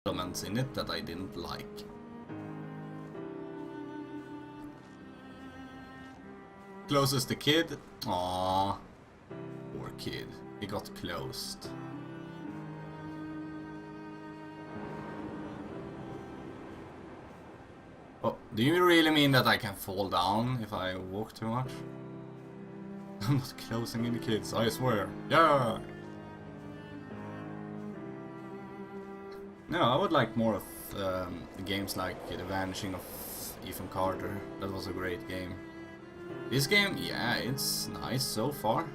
elements in it that I didn't like. Closes the kid. Aww. Poor kid. He got closed. Oh, do you really mean that I can fall down if I walk too much? I'm not closing any kids, I swear. Yeah! No, I would like more of games like The Vanishing of Ethan Carter. That was a great game. This game, yeah, it's nice so far.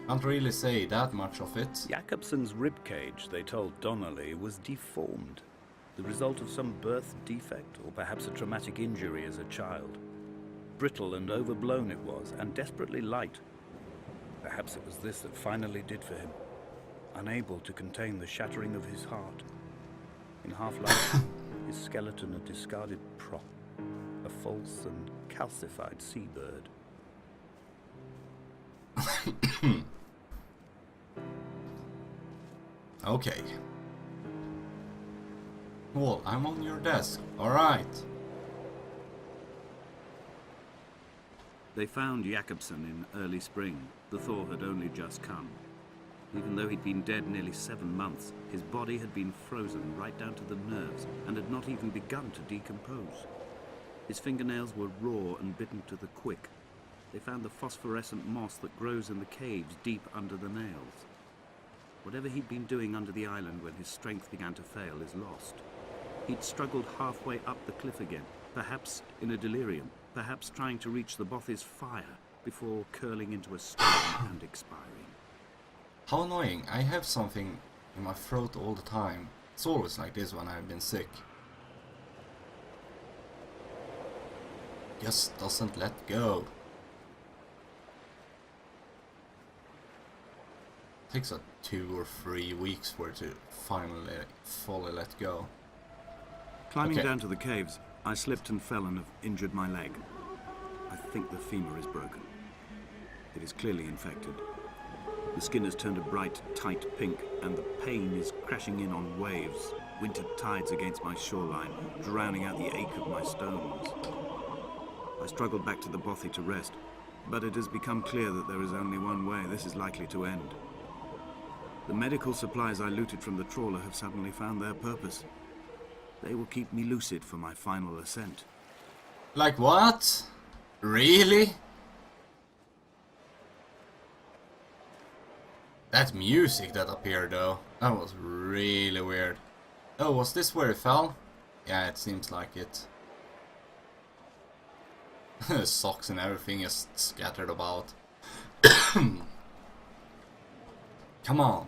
Can't really say that much of it. Jakobsen's ribcage, they told Donnelly, was deformed. The result of some birth defect, or perhaps a traumatic injury as a child. Brittle and overblown it was, and desperately light. Perhaps it was this that finally did for him. Unable to contain the shattering of his heart. In half-life, his skeleton a discarded prop. A false and calcified seabird. Okay. Well, I'm on your desk. Alright. They found Jakobsen in early spring. The thaw had only just come. Even though he'd been dead nearly 7 months, his body had been frozen right down to the nerves and had not even begun to decompose. His fingernails were raw and bitten to the quick. They found the phosphorescent moss that grows in the caves deep under the nails. Whatever he'd been doing under the island when his strength began to fail is lost. He'd struggled halfway up the cliff again, perhaps in a delirium, perhaps trying to reach the Bothy's fire before curling into a stone and expiring. How annoying. I have something in my throat all the time. It's always like this when I've been sick. Just doesn't let go. Takes 2 or 3 weeks for it to finally fully let go. Climbing down to the caves, I slipped and fell and have injured my leg. I think the femur is broken. It is clearly infected. The skin has turned a bright, tight pink, and the pain is crashing in on waves, winter tides against my shoreline, drowning out the ache of my stones. I struggled back to the Bothy to rest, but it has become clear that there is only one way this is likely to end. The medical supplies I looted from the trawler have suddenly found their purpose. They will keep me lucid for my final ascent. Like what? Really? That music that appeared though, that was really weird. Oh, was this where it fell? Yeah, it seems like it. Socks and everything is scattered about. Come on.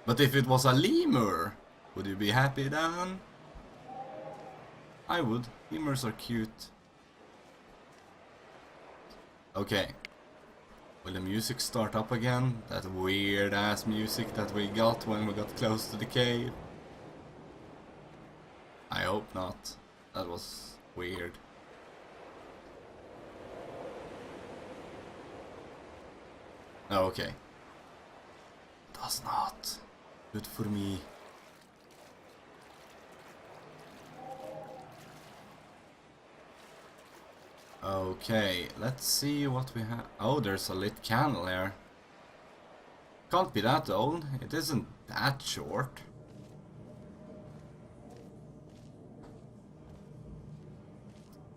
But if it was a lemur, would you be happy then? I would. Lemurs are cute. Okay. Will the music start up again? That weird ass music that we got when we got close to the cave? I hope not. That was weird. Oh, okay. Does not. Good for me. Okay, let's see what we have. Oh, there's a lit candle there. Can't be that old. It isn't that short.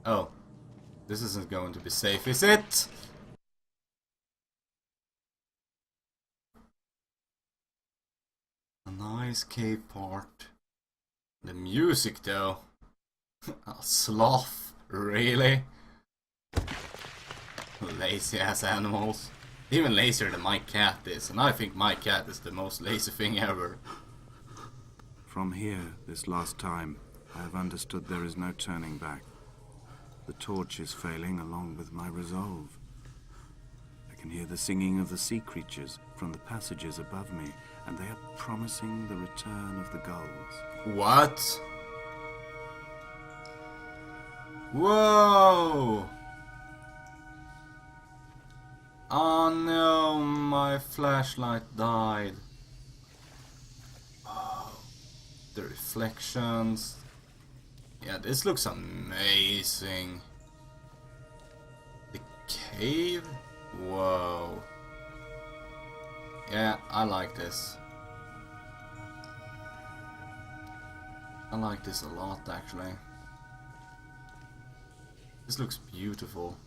Oh, this isn't going to be safe, is it? A nice cave part. The music though. A sloth, really? Lazy ass animals. Even lazier than my cat is, and I think my cat is the most lazy thing ever. From here, this last time, I have understood there is no turning back. The torch is failing along with my resolve. I can hear the singing of the sea creatures from the passages above me, and they are promising the return of the gulls. What? Whoa! Oh no, my flashlight died. Oh, the reflections. Yeah, this looks amazing. The cave? Whoa. Yeah, I like this. I like this a lot, actually. This looks beautiful.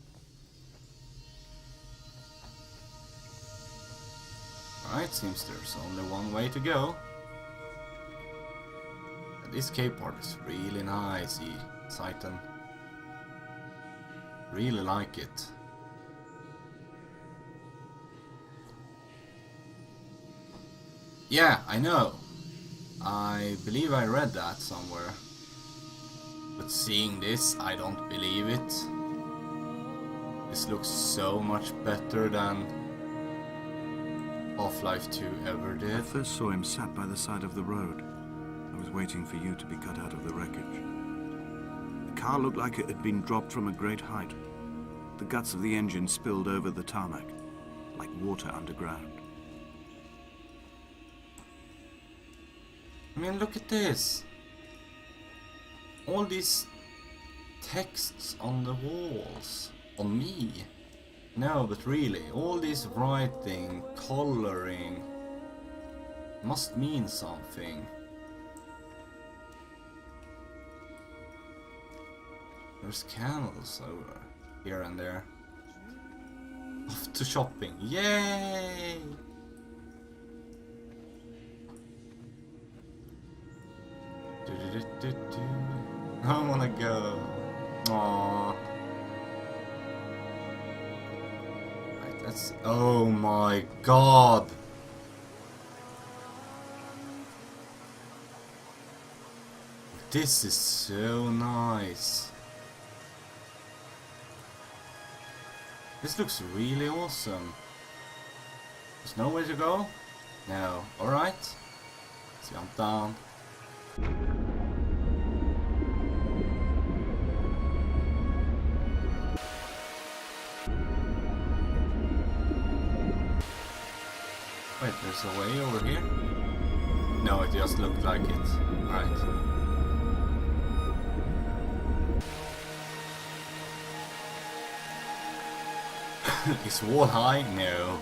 Alright, seems there's only one way to go. This cave part is really nice, Saitan. Really like it. Yeah, I know. I believe I read that somewhere. But seeing this, I don't believe it. This looks so much better than Half-Life 2 ever did. I first saw him sat by the side of the road. I was waiting for you to be cut out of the wreckage. The car looked like it had been dropped from a great height. The guts of the engine spilled over the tarmac, like water underground. I mean, look at this. All these texts on the walls. On me. No, but really, all this writing, coloring must mean something. There's candles over here and there. Off to shopping. Yay! I wanna go. Aww. Right, that's. Oh my god! This is so nice. This looks really awesome. There's no way to go? No. Alright. Let's jump down. Wait, there's a way over here? No, it just looked like it. Alright. Is wall high? No.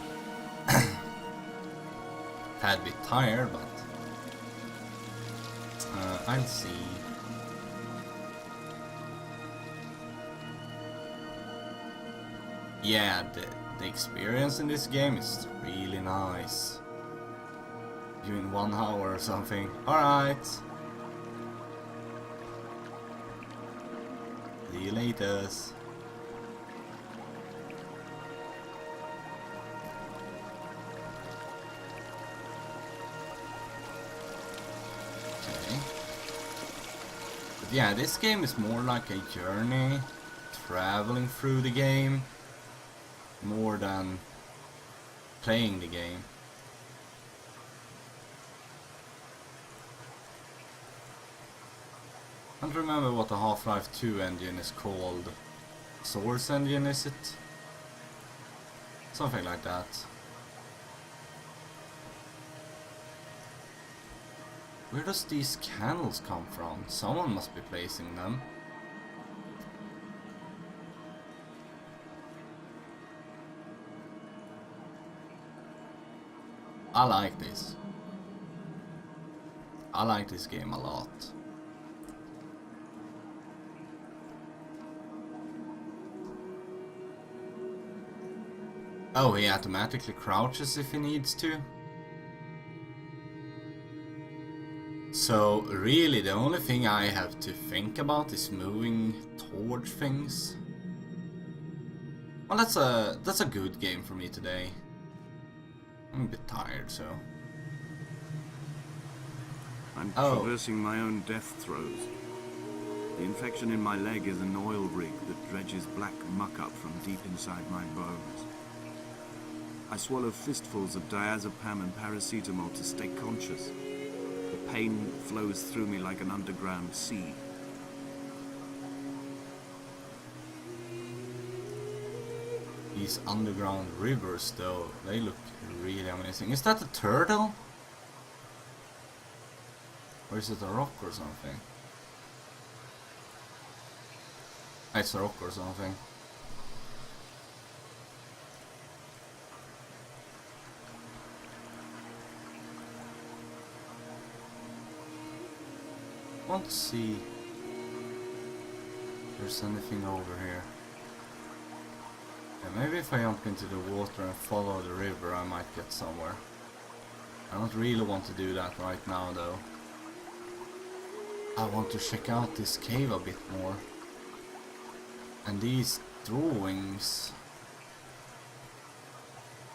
Tad bit tired, but I'll see. Yeah, the experience in this game is really nice. You in 1 hour or something. Alright. See you later. Yeah, this game is more like a journey, traveling through the game, more than playing the game. I don't remember what the Half-Life 2 engine is called. Source engine, is it? Something like that. Where does these candles come from? Someone must be placing them. I like this. I like this game a lot. Oh, he automatically crouches if he needs to. So really the only thing I have to think about is moving towards things. Well, that's a good game for me today. I'm a bit tired, so. I'm traversing my own death throes. The infection in my leg is an oil rig that dredges black muck up from deep inside my bones. I swallow fistfuls of diazepam and paracetamol to stay conscious. The pain flows through me like an underground sea. These underground rivers though, they look really amazing. Is that a turtle? Or is it a rock or something? It's a rock or something. I want to see if there's anything over here. Yeah, maybe if I jump into the water and follow the river I might get somewhere. I don't really want to do that right now though. I want to check out this cave a bit more. And these drawings.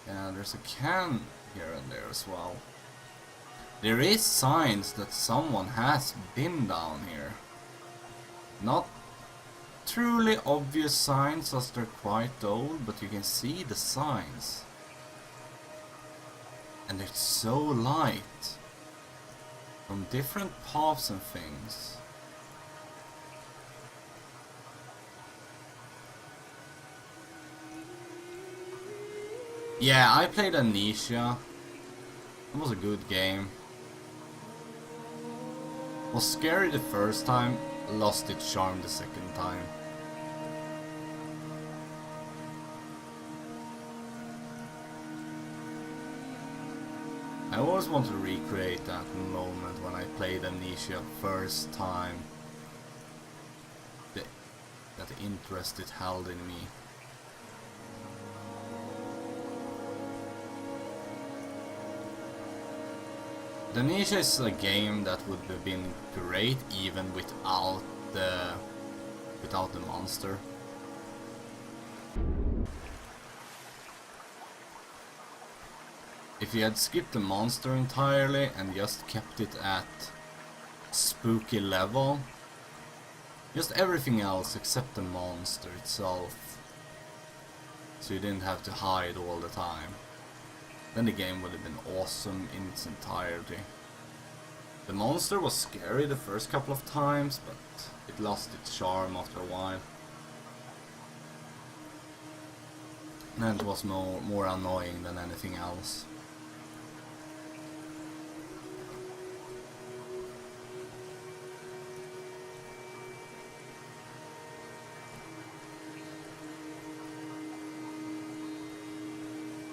Yeah, there's a can here and there as well. There is signs that someone has been down here. Not truly obvious signs as they're quite old, but you can see the signs. And it's so light. From different paths and things. Yeah, I played Amnesia. It was a good game. Was scary the first time, lost its charm the second time. I always want to recreate that moment when I played Amnesia first time. That interest it held in me. Amnesia is a game that would have been great even without the monster. If you had skipped the monster entirely and just kept it at spooky level, just everything else except the monster itself, so you didn't have to hide all the time, then the game would have been awesome in its entirety. The monster was scary the first couple of times, but it lost its charm after a while. And it was more annoying than anything else.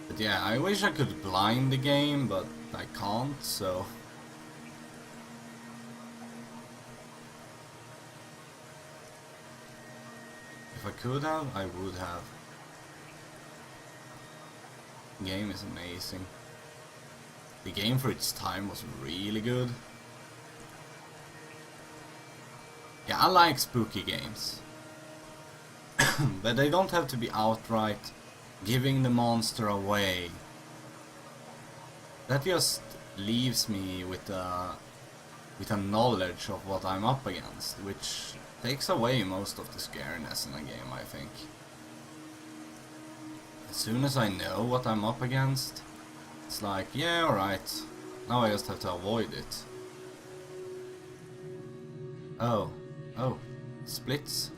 But yeah, I wish I could blind the game, but I can't, so... If I could have, I would have. The game is amazing. The game for its time was really good. Yeah, I like spooky games. But they don't have to be outright giving the monster away. That just leaves me with a knowledge of what I'm up against, which takes away most of the scariness in a game, I think. As soon as I know what I'm up against, it's like, yeah, alright, now I just have to avoid it. Oh, splits.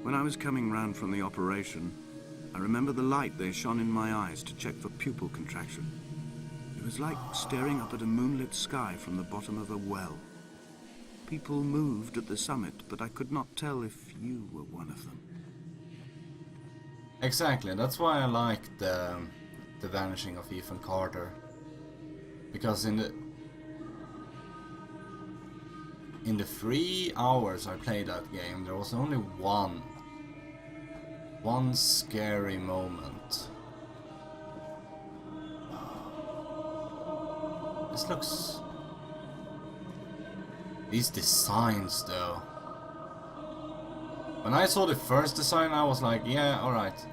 When I was coming round from the operation, I remember the light they shone in my eyes to check for pupil contraction. It was like staring up at a moonlit sky from the bottom of a well. People moved at the summit, but I could not tell if you were one of them. Exactly, that's why I like the vanishing of Ethan Carter. Because in the 3 hours I played that game, there was only one scary moment. This looks... These designs though. When I saw the first design I was like, yeah, alright.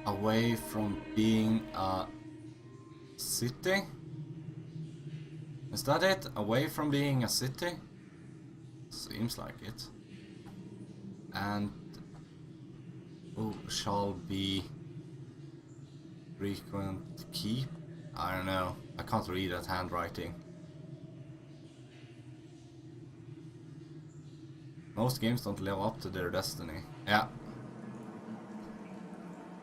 Away from being a city? Is that it? Away from being a city? Seems like it. And... Oh, shall be... frequent keep? I don't know. I can't read that handwriting. Most games don't live up to their destiny. Yeah.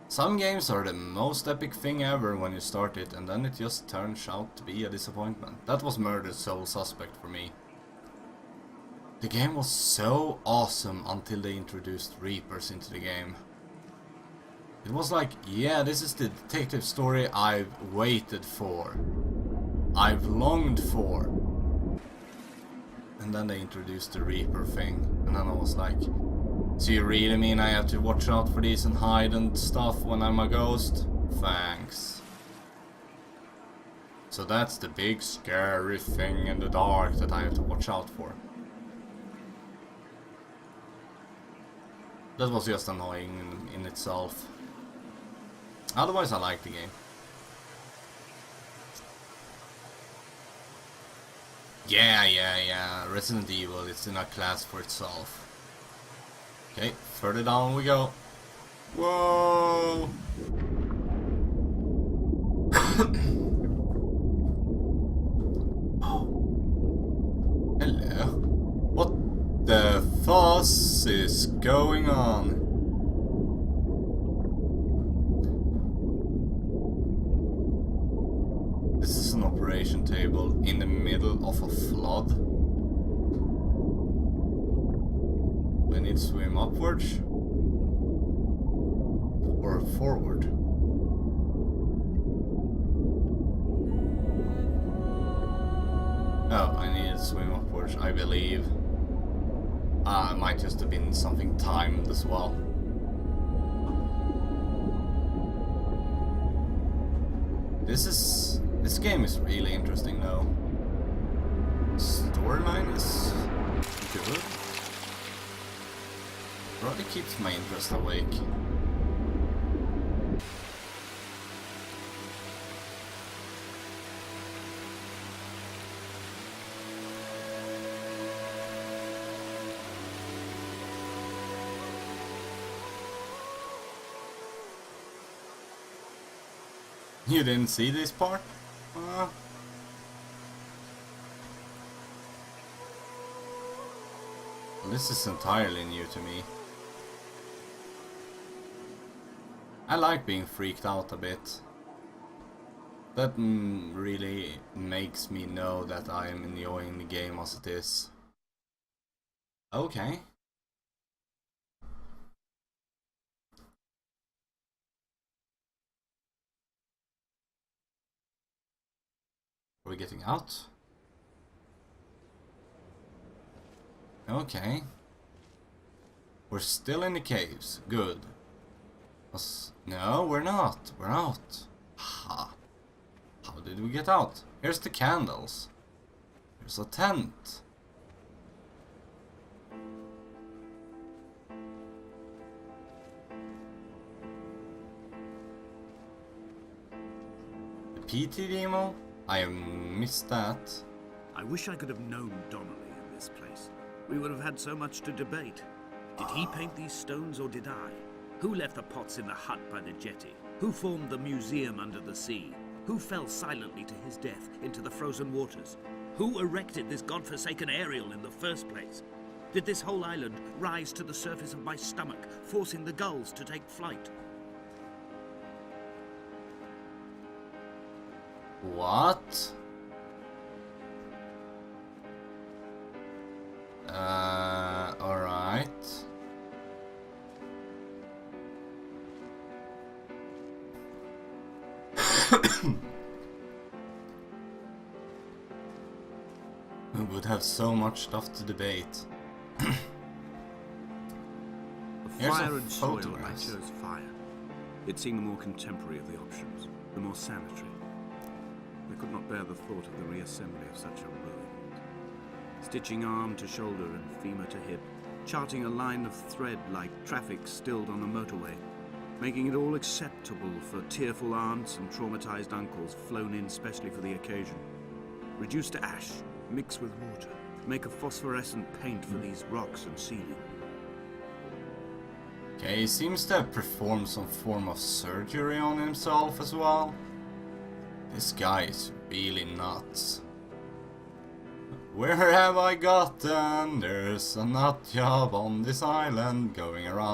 Some games are the most epic thing ever when you start it, and then it just turns out to be a disappointment. That was Murdered Soul Suspect for me. The game was so awesome until they introduced Reapers into the game. It was like, yeah, this is the detective story I've waited for. I've longed for. And then they introduced the Reaper thing. And then I was like, so you really mean I have to watch out for these and hide and stuff when I'm a ghost? Thanks. So that's the big scary thing in the dark that I have to watch out for. That was just annoying in itself. Otherwise I like the game. Yeah. Resident Evil, it's in a class for itself. Okay, further down we go. Whoa! Oh. Hello. What the fuss is going on? This is an operation table in the middle of a flood. We need to swim upwards or forward. Oh, I need to swim upwards, I believe. It might just have been something timed as well. This game is really interesting though. Storyline is good. Really keeps my interest awake. You didn't see this part? This is entirely new to me. I like being freaked out a bit. That really makes me know that I am enjoying the game as it is. Okay. Are we getting out? Okay. We're still in the caves. Good. No, we're not. We're out. Ha. How did we get out? Here's the candles. Here's a tent. The PT demo? I missed that. I wish I could have known Donnelly in this place. We would have had so much to debate. Did he paint these stones or did I? Who left the pots in the hut by the jetty? Who formed the museum under the sea? Who fell silently to his death into the frozen waters? Who erected this godforsaken aerial in the first place? Did this whole island rise to the surface of my stomach, forcing the gulls to take flight? What? Alright. We would have so much stuff to debate. The Here's fire a and soil, I photograph. chose fire. It seemed the more contemporary of the options, the more sanitary. I could not bear the thought of the reassembly of such a ruin. Stitching arm to shoulder and femur to hip, charting a line of thread like traffic stilled on a motorway, making it all acceptable for tearful aunts and traumatized uncles flown in specially for the occasion. Reduce to ash, mix with water, make a phosphorescent paint for these rocks and ceiling. Okay, he seems to have performed some form of surgery on himself as well. This guy is really nuts. Where have I gotten? There's a nut job on this island going around.